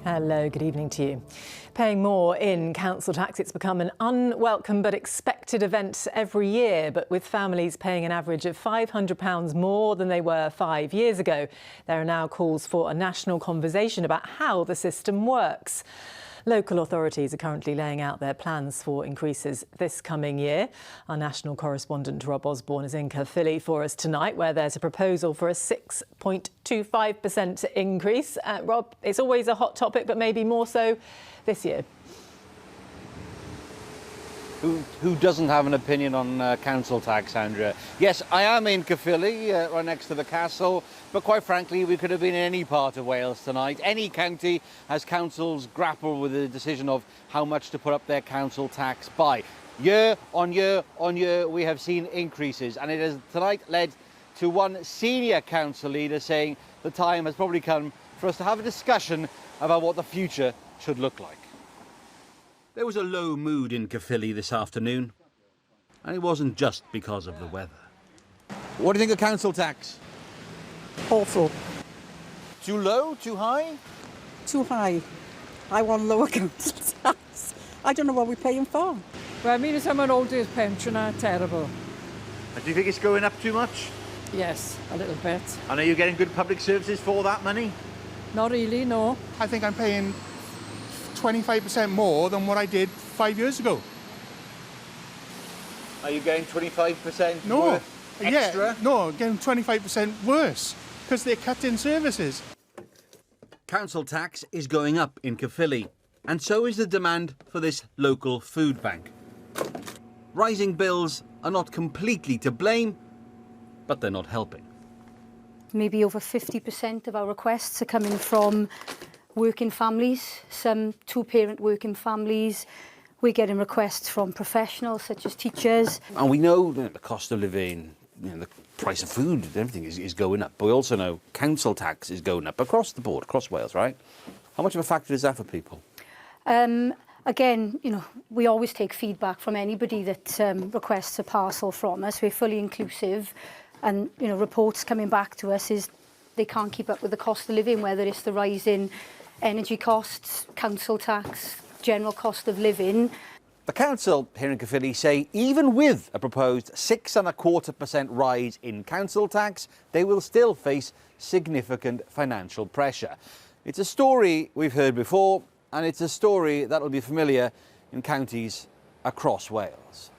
Hello, good evening to you. Paying more in council tax, it's become an unwelcome but expected event every year, but with families paying an average of £500 more than they were 5 years ago. There are now calls for a national conversation about how the system works. Local authorities are currently laying out their plans for increases this coming year. Our national correspondent Rob Osborne is in Caerphilly for us tonight, where there's a proposal for a 6.25% increase. Rob, it's always a hot topic, but maybe more so this year. Who doesn't have an opinion on council tax, Andrea? Yes, I am in Caerphilly, right next to the castle, but quite frankly, we could have been in any part of Wales tonight, any county, as councils grapple with the decision of how much to put up their council tax by. Year on year on year, we have seen increases, and it has tonight led to one senior council leader saying the time has probably come for us to have a discussion about what the future should look like. There was a low mood in Caerphilly this afternoon, and it wasn't just because of the weather. What do you think of council tax? Awful. Too low? Too high? Too high. I want lower council tax. I don't know what we're paying for. Well, me as I'm an old age pensioner, terrible. Do you think it's going up too much? Yes, a little bit. And are you getting good public services for that money? Not really, no. I think I'm paying 25% more than what I did 5 years ago. Are you getting 25% No, worth extra? Yeah, no, getting 25% worse because they're cutting services. Council tax is going up in Caerphilly, and so is the demand for this local food bank. Rising bills are not completely to blame, but they're not helping. Maybe over 50% of our requests are coming from working families, some two-parent working families. We're getting requests from professionals such as teachers. And we know that the cost of living, the price of food, everything is going up. But we also know council tax is going up across the board, across Wales, right? How much of a factor is that for people? Again, we always take feedback from anybody that requests a parcel from us. We're fully inclusive, and reports coming back to us is they can't keep up with the cost of living, whether it's the rise in energy costs, council tax, general cost of living. The council here in Caerphilly say even with a proposed 6.25% rise in council tax, they will still face significant financial pressure. It's a story we've heard before, and it's a story that'll be familiar in counties across Wales.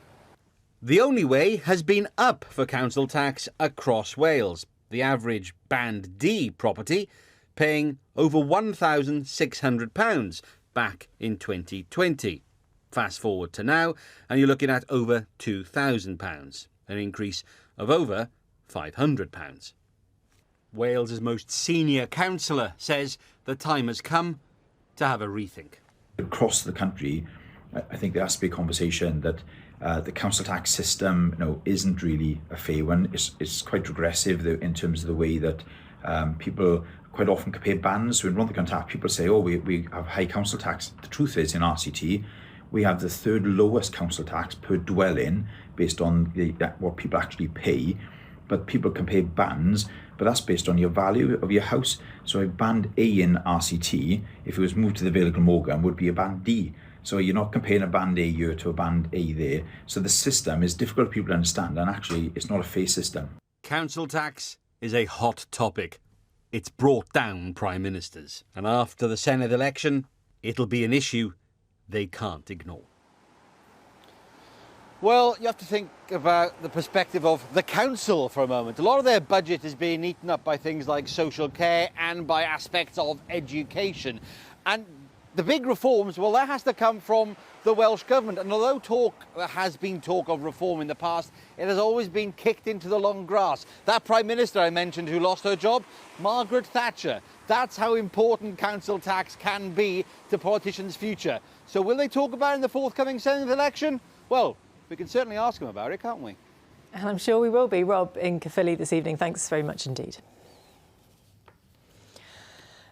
The only way has been up for council tax across Wales. The average Band D property paying over £1,600 back in 2020. Fast forward to now, and you're looking at over £2,000, an increase of over £500. Wales's most senior councillor says the time has come to have a rethink. Across the country, I think there has to be a conversation that the council tax system, isn't really a fair one. It's quite regressive in terms of the way that people quite often compare bands. So in Rugby Six, people say, oh, we have high council tax. The truth is, in RCT, we have the third lowest council tax per dwelling based on what people actually pay. But people compare bands, but that's based on your value of your house. So a band A in RCT, if it was moved to the Vale of Glamorgan, would be a band D. So you're not comparing a band A here to a band A there. So the system is difficult for people to understand, and actually it's not a fair system. Council tax is a hot topic. It's brought down prime ministers. And after the Senedd election, it'll be an issue they can't ignore. Well, you have to think about the perspective of the council for a moment. A lot of their budget is being eaten up by things like social care and by aspects of education. And the big reforms, well, that has to come from the Welsh Government. And although there has been talk of reform in the past, it has always been kicked into the long grass. That Prime Minister I mentioned who lost her job, Margaret Thatcher. That's how important council tax can be to politicians' future. So will they talk about it in the forthcoming Senedd election? Well, we can certainly ask them about it, can't we? And I'm sure we will be. Rob in Caerphilly this evening, thanks very much indeed.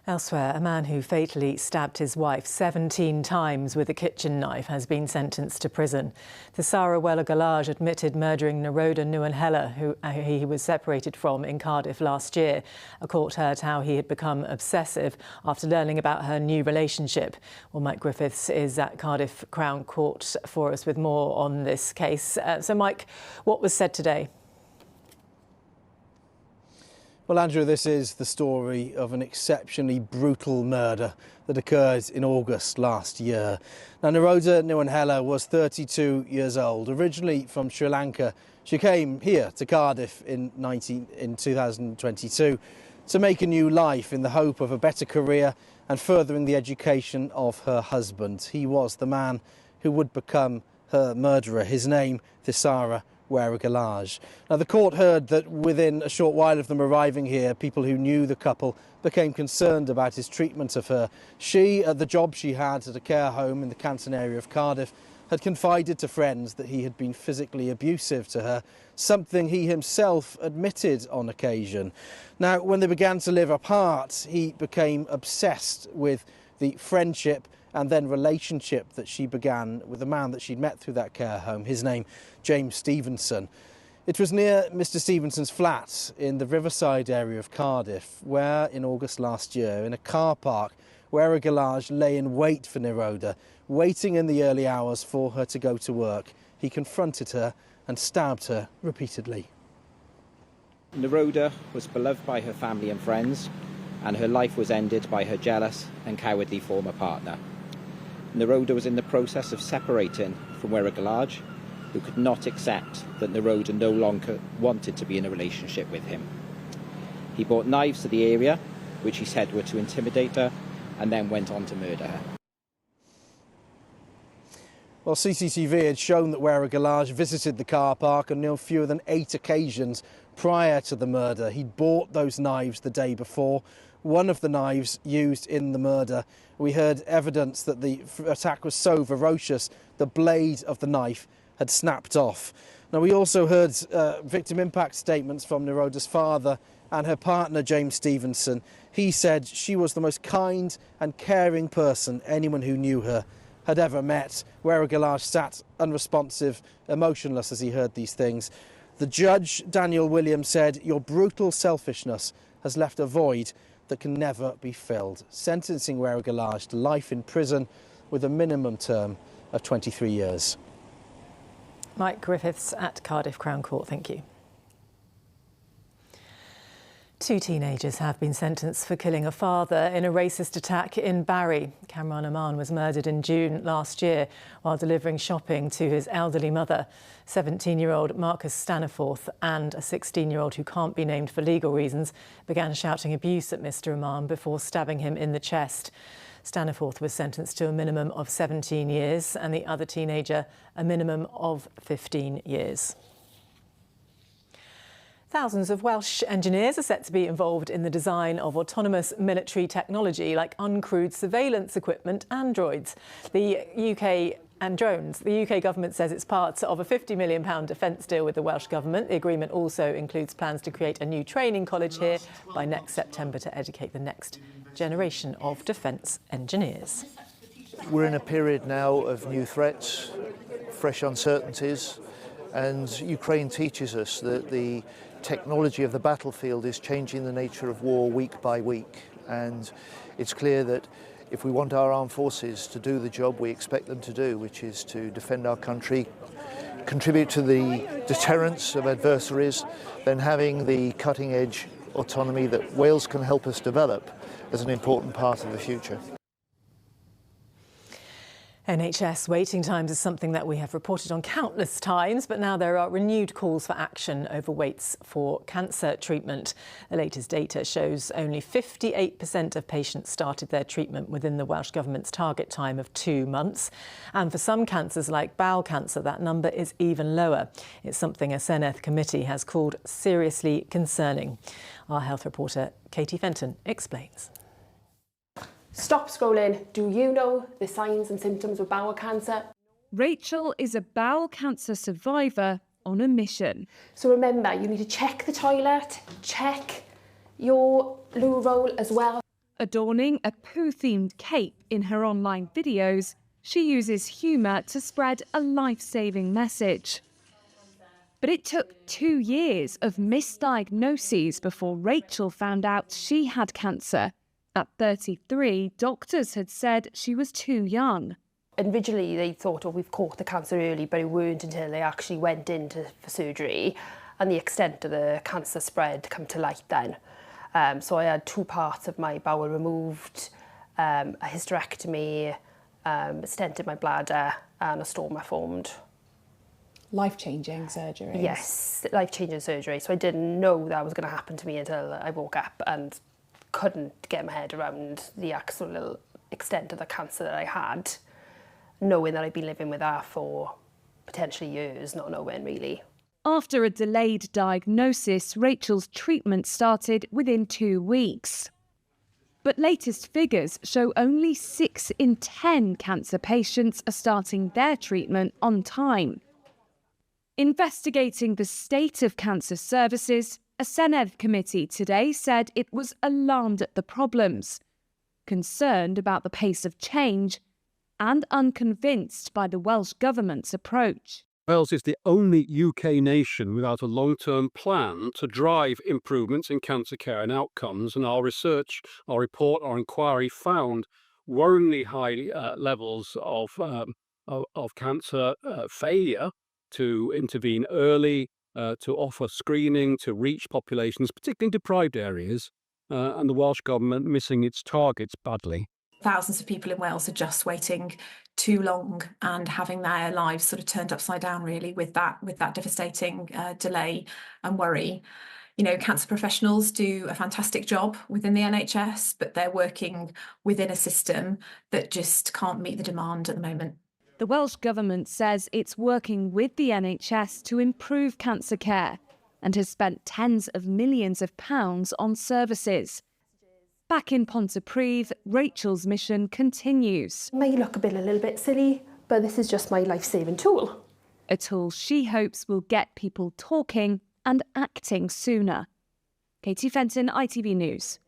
Elsewhere, a man who fatally stabbed his wife 17 times with a kitchen knife has been sentenced to prison. Thisara Welagalaj admitted murdering Naroda Nuanhela, who he was separated from in Cardiff last year. A court heard how he had become obsessive after learning about her new relationship. Well, Mike Griffiths is at Cardiff Crown Court for us with more on this case. So, Mike, what was said today? Well, Andrew, this is the story of an exceptionally brutal murder that occurred in August last year. Now, Naroda Nuanhela was 32 years old. Originally from Sri Lanka, she came here to Cardiff in 2022 to make a new life in the hope of a better career and furthering the education of her husband. He was the man who would become her murderer. His name, Thisara Welagalaj. Now, the court heard that within a short while of them arriving here, people who knew the couple became concerned about his treatment of her. She, at the job she had at a care home in the Canton area of Cardiff, had confided to friends that he had been physically abusive to her, something he himself admitted on occasion. Now, when they began to live apart, he became obsessed with the friendship and then relationship that she began with a man that she'd met through that care home, his name James Stevenson. It was near Mr Stevenson's flat in the Riverside area of Cardiff, where in August last year, in a car park, Welagalaj lay in wait for Naroda, waiting in the early hours for her to go to work. He confronted her and stabbed her repeatedly. Naroda was beloved by her family and friends, and her life was ended by her jealous and cowardly former partner. Naroda was in the process of separating from Welagalaj, who could not accept that Naroda no longer wanted to be in a relationship with him. He brought knives to the area, which he said were to intimidate her, and then went on to murder her. Well, CCTV had shown that Welagalaj visited the car park on no fewer than 8 occasions prior to the murder. He'd bought those knives the day before. One of the knives used in the murder, we heard evidence that the attack was so ferocious, the blade of the knife had snapped off. Now, we also heard victim impact statements from Naroda's father and her partner, James Stevenson. He said she was the most kind and caring person anyone who knew her had ever met. Welagalaj sat unresponsive, emotionless as he heard these things. The judge, Daniel Williams, said, "Your brutal selfishness has left a void that can never be filled," sentencing Welagalaj to life in prison with a minimum term of 23 years. Mike Griffiths at Cardiff Crown Court, thank you. 2 teenagers have been sentenced for killing a father in a racist attack in Barry. Kamran Aman was murdered in June last year while delivering shopping to his elderly mother. 17-year-old Marcus Staniforth and a 16-year-old who can't be named for legal reasons began shouting abuse at Mr Aman before stabbing him in the chest. Staniforth was sentenced to a minimum of 17 years and the other teenager a minimum of 15 years. Thousands of Welsh engineers are set to be involved in the design of autonomous military technology like uncrewed surveillance equipment and drones. And drones. The UK government says it's part of a £50 million defence deal with the Welsh government. The agreement also includes plans to create a new training college here by next September to educate the next generation of defence engineers. We're in a period now of new threats, fresh uncertainties, and Ukraine teaches us that the technology of the battlefield is changing the nature of war week by week, and it's clear that if we want our armed forces to do the job we expect them to do, which is to defend our country, contribute to the deterrence of adversaries, then having the cutting-edge autonomy that Wales can help us develop is an important part of the future. NHS waiting times is something that we have reported on countless times, but now there are renewed calls for action over waits for cancer treatment. The latest data shows only 58% of patients started their treatment within the Welsh Government's target time of 2 months. And for some cancers like bowel cancer, that number is even lower. It's something a Senedd committee has called seriously concerning. Our health reporter Katie Fenton explains. Stop scrolling. Do you know the signs and symptoms of bowel cancer? Rachel is a bowel cancer survivor on a mission. So remember, you need to check the toilet, check your loo roll as well. Adorning a poo-themed cape in her online videos, she uses humour to spread a life-saving message. But it took 2 years of misdiagnoses before Rachel found out she had cancer. At 33, doctors had said she was too young. Originally, they thought, oh, we've caught the cancer early, but it weren't until they actually went for surgery and the extent of the cancer spread come to light then. So I had 2 parts of my bowel removed, a hysterectomy, a stent in my bladder and a stoma formed. Life-changing surgery? Yes, life-changing surgery. So I didn't know that was going to happen to me until I woke up and couldn't get my head around the actual extent of the cancer that I had, knowing that I'd been living with that for potentially years, not knowing really. After a delayed diagnosis, Rachel's treatment started within 2 weeks. But latest figures show only 6 in 10 cancer patients are starting their treatment on time. Investigating the state of cancer services, a Senedd committee today said it was alarmed at the problems, concerned about the pace of change, and unconvinced by the Welsh Government's approach. Wales is the only UK nation without a long-term plan to drive improvements in cancer care and outcomes, and our research, our report, our inquiry found worryingly high levels of cancer failure to intervene early, to offer screening, to reach populations, particularly in deprived areas, and the Welsh Government missing its targets badly. Thousands of people in Wales are just waiting too long and having their lives sort of turned upside down really with that devastating delay and worry. You know, cancer professionals do a fantastic job within the NHS, but they're working within a system that just can't meet the demand at the moment. The Welsh Government says it's working with the NHS to improve cancer care and has spent tens of millions of pounds on services. Back in Pontypridd, Rachel's mission continues. It may look a little bit silly, but this is just my life-saving tool. A tool she hopes will get people talking and acting sooner. Katie Fenton, ITV News.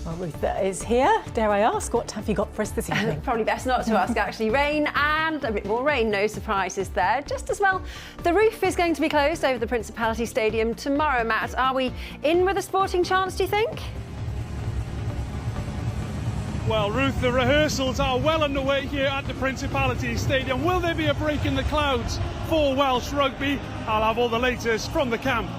Well, Ruth is here. Dare I ask, what have you got for us this evening? Probably best not to ask, actually. Rain and a bit more rain, no surprises there. Just as well, the roof is going to be closed over the Principality Stadium tomorrow, Matt. Are we in with a sporting chance, do you think? Well, Ruth, the rehearsals are well underway here at the Principality Stadium. Will there be a break in the clouds for Welsh rugby? I'll have all the latest from the camp.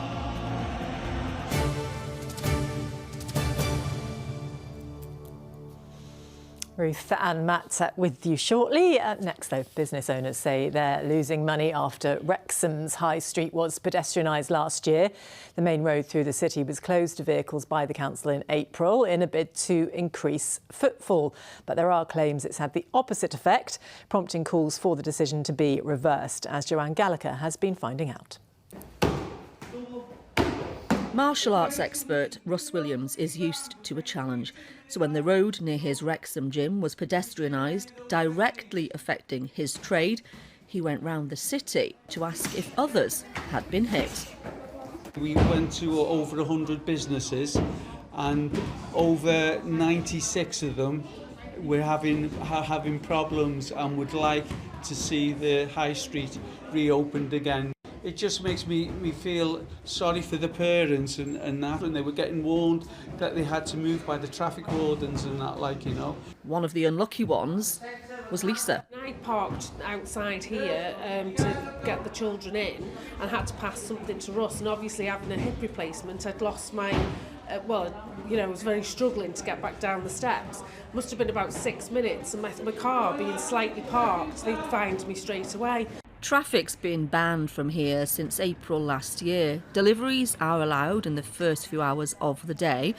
Ruth and Matt with you shortly. Next, though, business owners say they're losing money after Wrexham's High Street was pedestrianised last year. The main road through the city was closed to vehicles by the council in April in a bid to increase footfall. But there are claims it's had the opposite effect, prompting calls for the decision to be reversed, as Joanne Gallagher has been finding out. Martial arts expert Russ Williams is used to a challenge. So when the road near his Wrexham gym was pedestrianised, directly affecting his trade, he went round the city to ask if others had been hit. We went to over 100 businesses and over 96 of them were having problems and would like to see the high street reopened again. It just makes me feel sorry for the parents and that, and they were getting warned that they had to move by the traffic wardens and that, like, you know. One of the unlucky ones was Lisa. I parked outside here to get the children in and had to pass something to Russ, and obviously having a hip replacement, I'd lost my, I was very struggling to get back down the steps. Must have been about 6 minutes, and my car being slightly parked, they'd find me straight away. Traffic's been banned from here since April last year. Deliveries are allowed in the first few hours of the day,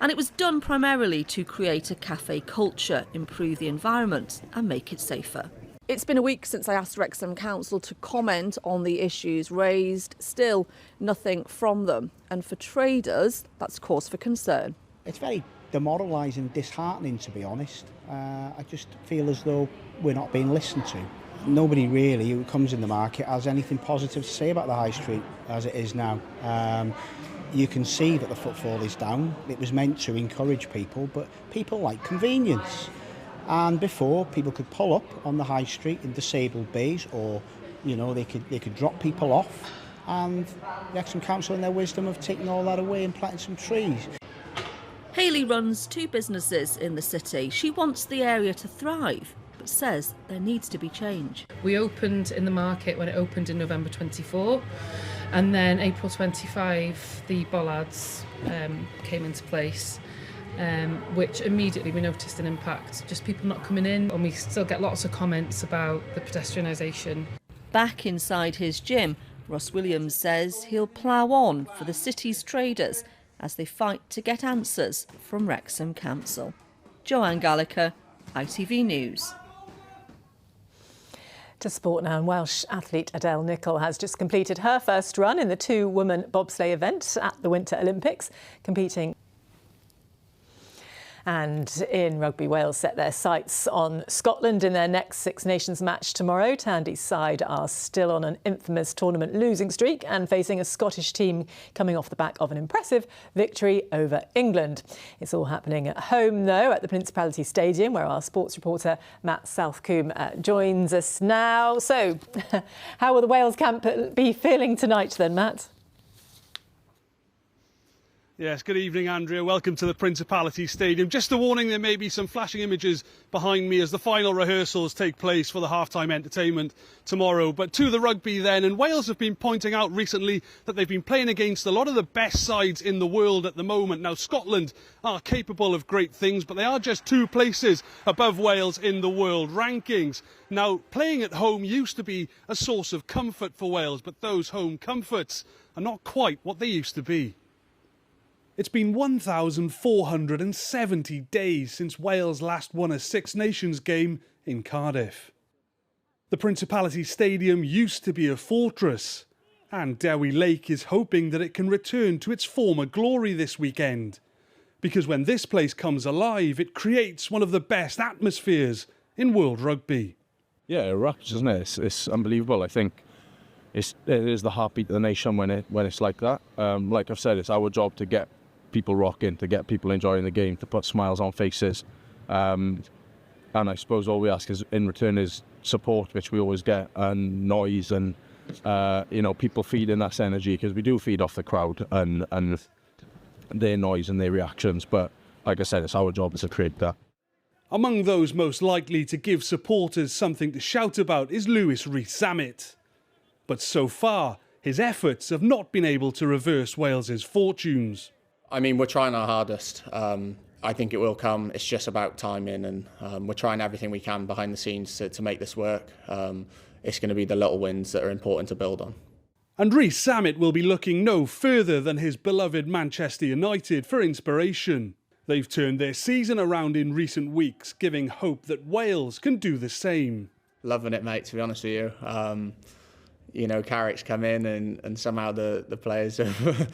and it was done primarily to create a cafe culture, improve the environment and make it safer. It's been a week since I asked Wrexham Council to comment on the issues raised. Still nothing from them. And for traders, that's cause for concern. It's very demoralising, disheartening, to be honest. I just feel as though we're not being listened to. Nobody really who comes in the market has anything positive to say about the high street as it is now. you can see that the footfall is down. It was meant to encourage people, but people like convenience. And before, people could pull up on the high street in disabled bays, or they could drop people off, and the Wrexham Council in their wisdom have taken all that away and planted some trees. Hayley runs 2 businesses in the city. She wants the area to thrive, but says there needs to be change. We opened in the market when it opened in November 24, and then April 25 the bollards came into place, which immediately we noticed an impact, just people not coming in, and we still get lots of comments about the pedestrianisation. Back inside his gym, Russ Williams says he'll plough on for the city's traders as they fight to get answers from Wrexham Council. Joanne Gallagher, ITV News. To sport now, and Welsh athlete Adele Nichol has just completed her first run in the 2-woman bobsleigh event at the Winter Olympics, competing. And in rugby, Wales set their sights on Scotland in their next Six Nations match tomorrow. Tandy's side are still on an infamous tournament losing streak and facing a Scottish team coming off the back of an impressive victory over England. It's all happening at home, though, at the Principality Stadium, where our sports reporter Matt Southcombe joins us now. So, how will the Wales camp be feeling tonight then, Matt? Yes, good evening, Andrea. Welcome to the Principality Stadium. Just a warning, there may be some flashing images behind me as the final rehearsals take place for the half-time entertainment tomorrow. But to the rugby then, and Wales have been pointing out recently that they've been playing against a lot of the best sides in the world at the moment. Now, Scotland are capable of great things, but they are just 2 places above Wales in the world rankings. Now, playing at home used to be a source of comfort for Wales, but those home comforts are not quite what they used to be. It's been 1,470 days since Wales last won a Six Nations game in Cardiff. The Principality Stadium used to be a fortress, and Dewi Lake is hoping that it can return to its former glory this weekend. Because when this place comes alive, it creates one of the best atmospheres in world rugby. Yeah, it rocks, isn't it? It's unbelievable. I think it is the heartbeat of the nation when it's like that. Like I've said, it's our job to get people rocking, to get people enjoying the game, to put smiles on faces. And I suppose all we ask is in return is support, which we always get, and noise, and people feeding that energy, because we do feed off the crowd and their noise and their reactions. But like I said, it's our job to create that. Among those most likely to give supporters something to shout about is Lewis Rees-Zammit. But so far, his efforts have not been able to reverse Wales's fortunes. I mean, we're trying our hardest. I think it will come. It's just about timing, and we're trying everything we can behind the scenes to make this work. It's going to be the little wins that are important to build on. And Rees-Zammit will be looking no further than his beloved Manchester United for inspiration. They've turned their season around in recent weeks, giving hope that Wales can do the same. Loving it, mate, to be honest with you. Carrick's come in and somehow the players have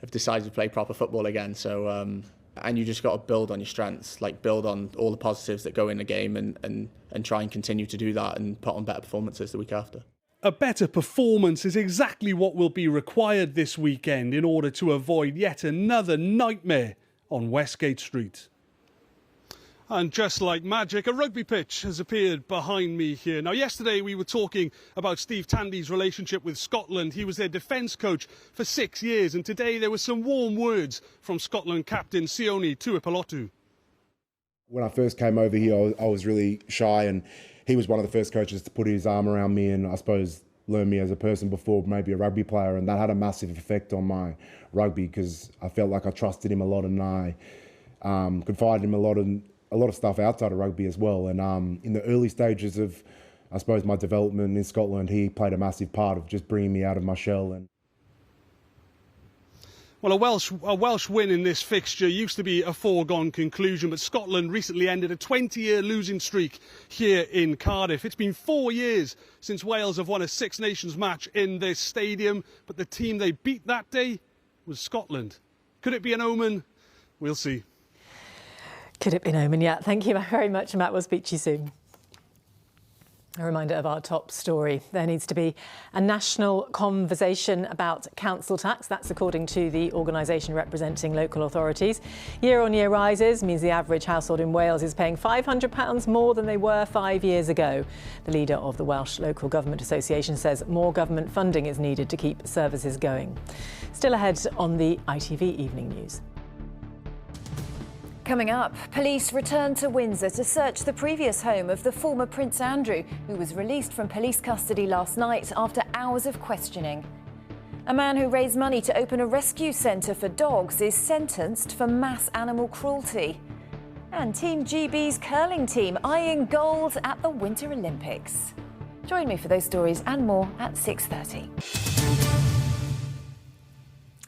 decided to play proper football again. So, and you just got to build on your strengths, like build on all the positives that go in the game and try and continue to do that and put on better performances the week after. A better performance is exactly what will be required this weekend in order to avoid yet another nightmare on Westgate Street. And just like magic, a rugby pitch has appeared behind me here. Now, yesterday we were talking about Steve Tandy's relationship with Scotland. He was their defence coach for 6 years, and today there were some warm words from Scotland captain Sione Tuipulotu. When I first came over here, I was really shy, and he was one of the first coaches to put his arm around me and I suppose learn me as a person before maybe a rugby player, and that had a massive effect on my rugby because I felt like I trusted him a lot, and I confided in him a lot of stuff outside of rugby as well. And in the early stages of, I suppose, my development in Scotland, he played a massive part of just bringing me out of my shell. And well, a Welsh win in this fixture used to be a foregone conclusion, but Scotland recently ended a 20-year losing streak here in Cardiff. It's been 4 years since Wales have won a Six Nations match in this stadium, but the team they beat that day was Scotland. Could it be an omen? We'll see. Could it be an omen? Yeah. Thank you very much, Matt. We'll speak to you soon. A reminder of our top story. There needs to be a national conversation about council tax. That's according to the organisation representing local authorities. Year-on-year rises means the average household in Wales is paying £500 more than they were 5 years ago. The leader of the Welsh Local Government Association says more government funding is needed to keep services going. Still ahead on the ITV Evening News. Coming up, police return to Windsor to search the previous home of the former Prince Andrew, who was released from police custody last night after hours of questioning. A man who raised money to open a rescue centre for dogs is sentenced for mass animal cruelty. And Team GB's curling team eyeing gold at the Winter Olympics. Join me for those stories and more at 6:30.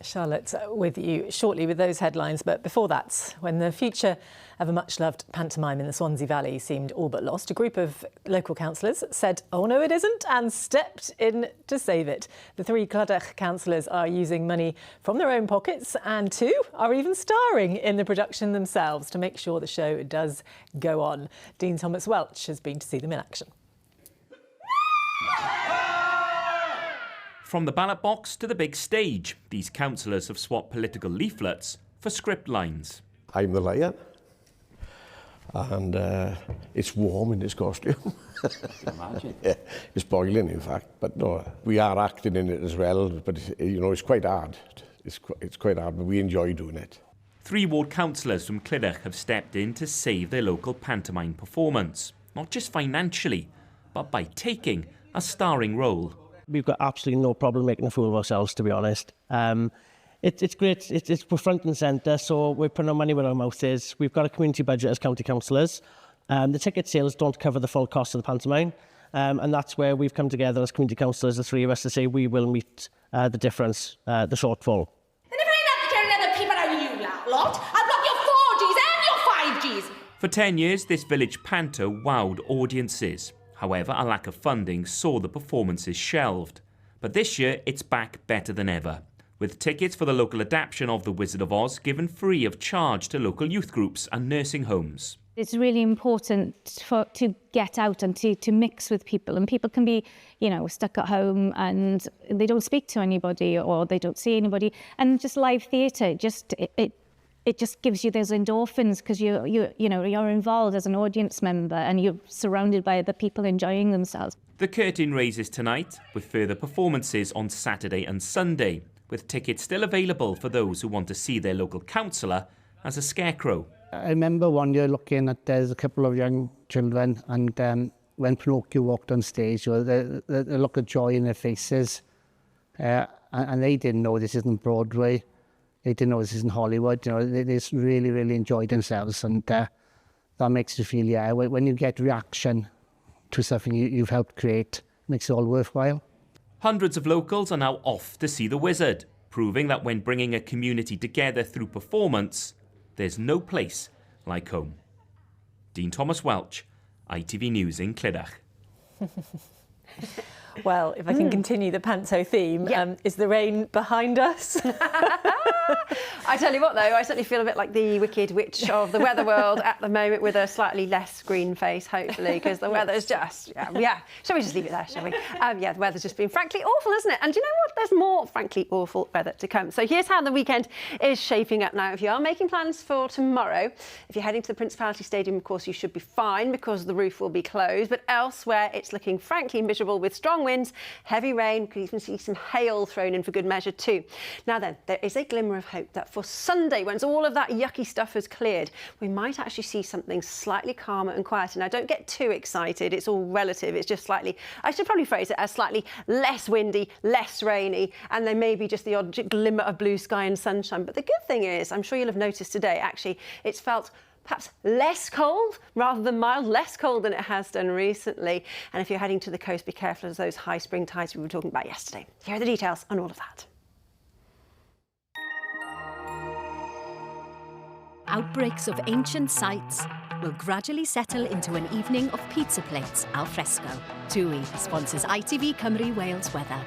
Charlotte with you shortly with those headlines, but before that, when the future of a much-loved pantomime in the Swansea Valley seemed all but lost, a group of local councillors said, "Oh no, it isn't," and stepped in to save it. The 3 Clydach councillors are using money from their own pockets, and 2 are even starring in the production themselves to make sure the show does go on. Dean Thomas Welch has been to see them in action. From the ballot box to the big stage, these councillors have swapped political leaflets for script lines. I'm the lion, and it's warm in this costume. Imagine. Yeah, it's boiling, in fact. But no, we are acting in it as well. But you know, it's quite hard. It's quite hard, but we enjoy doing it. 3 ward councillors from Clydach have stepped in to save their local pantomime performance, not just financially, but by taking a starring role. We've got absolutely no problem making a fool of ourselves, to be honest. It's great. We're front and centre, so we're putting our money where our mouth is. We've got a community budget as county councillors. The ticket sales don't cover the full cost of the pantomime, and that's where we've come together as community councillors, the 3 of us, to say we will meet the difference, the shortfall. And if I end up getting other people out of you lot, I'll block your 4Gs and your 5Gs. For 10 years, this village panto wowed audiences. However, a lack of funding saw the performances shelved. But this year, it's back better than ever, with tickets for the local adaptation of The Wizard of Oz given free of charge to local youth groups and nursing homes. It's really important to get out and to mix with people. And people can be, stuck at home and they don't speak to anybody or they don't see anybody. And just live theatre, it just gives you those endorphins because you're involved as an audience member and you're surrounded by other people enjoying themselves. The curtain raises tonight, with further performances on Saturday and Sunday, with tickets still available for those who want to see their local councillor as a scarecrow. I remember one year looking at there's a couple of young children, and when Pinocchio walked on stage, the look of joy in their faces, and they didn't know this isn't Broadway. They didn't know this isn't Hollywood. They just really, really enjoyed themselves, and that makes you feel, when you get reaction to something you've helped create, it makes it all worthwhile. Hundreds of locals are now off to see The Wizard, proving that when bringing a community together through performance, there's no place like home. Dean Thomas Welch, ITV News in Clydach. Well, if I can continue the panto theme, is the rain behind us? I tell you what, though, I certainly feel a bit like the Wicked Witch of the weather world at the moment, with a slightly less green face, hopefully, because the weather's just, Shall we just leave it there, shall we? The weather's just been frankly awful, isn't it? And do you know what? There's more frankly awful weather to come. So here's how the weekend is shaping up now. If you are making plans for tomorrow, if you're heading to the Principality Stadium, of course, you should be fine because the roof will be closed. But elsewhere, it's looking frankly miserable with strong winds, heavy rain. You can even see some hail thrown in for good measure too. Now then, there is a glimmer of hope that for Sunday, once all of that yucky stuff has cleared, we might actually see something slightly calmer and quieter. Now, don't get too excited. It's all relative. It's just slightly, I should probably phrase it as slightly less windy, less rainy, and there may be just the odd glimmer of blue sky and sunshine. But the good thing is, I'm sure you'll have noticed today, actually, it's felt perhaps less cold rather than mild, less cold than it has done recently. And if you're heading to the coast, be careful of those high spring tides we were talking about yesterday. Here are the details on all of that. Outbreaks of ancient sites will gradually settle into an evening of pizza plates al fresco. TUI sponsors ITV Cymru Wales weather.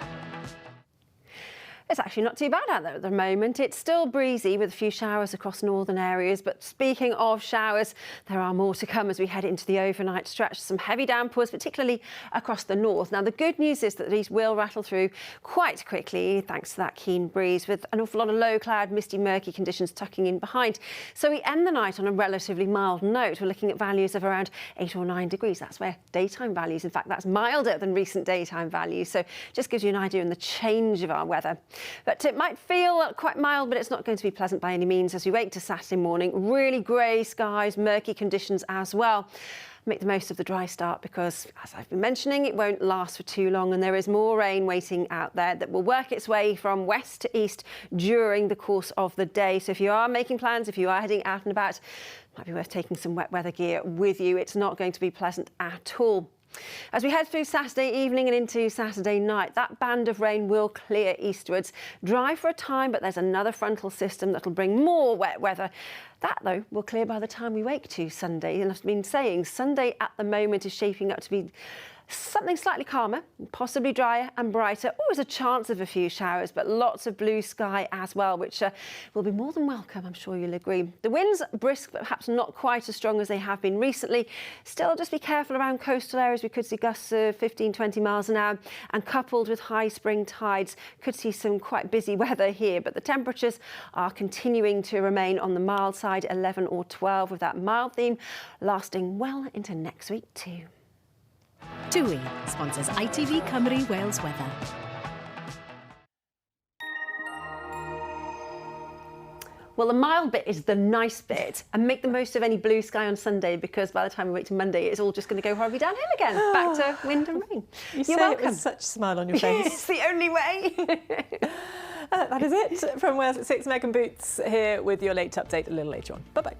It's actually not too bad out there at the moment. It's still breezy with a few showers across northern areas. But speaking of showers, there are more to come as we head into the overnight stretch. Some heavy downpours, particularly across the north. Now, the good news is that these will rattle through quite quickly thanks to that keen breeze, with an awful lot of low cloud, misty, murky conditions tucking in behind. So we end the night on a relatively mild note. We're looking at values of around 8 or 9 degrees. That's where daytime values, in fact, that's milder than recent daytime values. So just gives you an idea in the change of our weather. But it might feel quite mild, but it's not going to be pleasant by any means as we wake to Saturday morning. Really grey skies, murky conditions as well. Make the most of the dry start because, as I've been mentioning, it won't last for too long and there is more rain waiting out there that will work its way from west to east during the course of the day. So if you are making plans, if you are heading out and about, it might be worth taking some wet weather gear with you. It's not going to be pleasant at all. As we head through Saturday evening and into Saturday night, that band of rain will clear eastwards. Dry for a time, but there's another frontal system that'll bring more wet weather. That, though, will clear by the time we wake to Sunday. And I've been saying Sunday at the moment is shaping up to be something slightly calmer, possibly drier and brighter. Always a chance of a few showers, but lots of blue sky as well, which will be more than welcome, I'm sure you'll agree. The winds brisk, but perhaps not quite as strong as they have been recently. Still, just be careful around coastal areas. We could see gusts of 15-20 miles an hour, and coupled with high spring tides, could see some quite busy weather here. But the temperatures are continuing to remain on the mild side, 11 or 12, with that mild theme lasting well into next week too. TUI sponsors ITV Cymru Wales weather. Well, the mild bit is the nice bit, and make the most of any blue sky on Sunday, because by the time we wait to Monday, it's all just going to go horribly downhill again, back to wind and rain. You're welcome. It with such a smile on your face. It's the only way. That is it from Wales at 6. Megan Boots here with your late update a little later on. Bye-bye.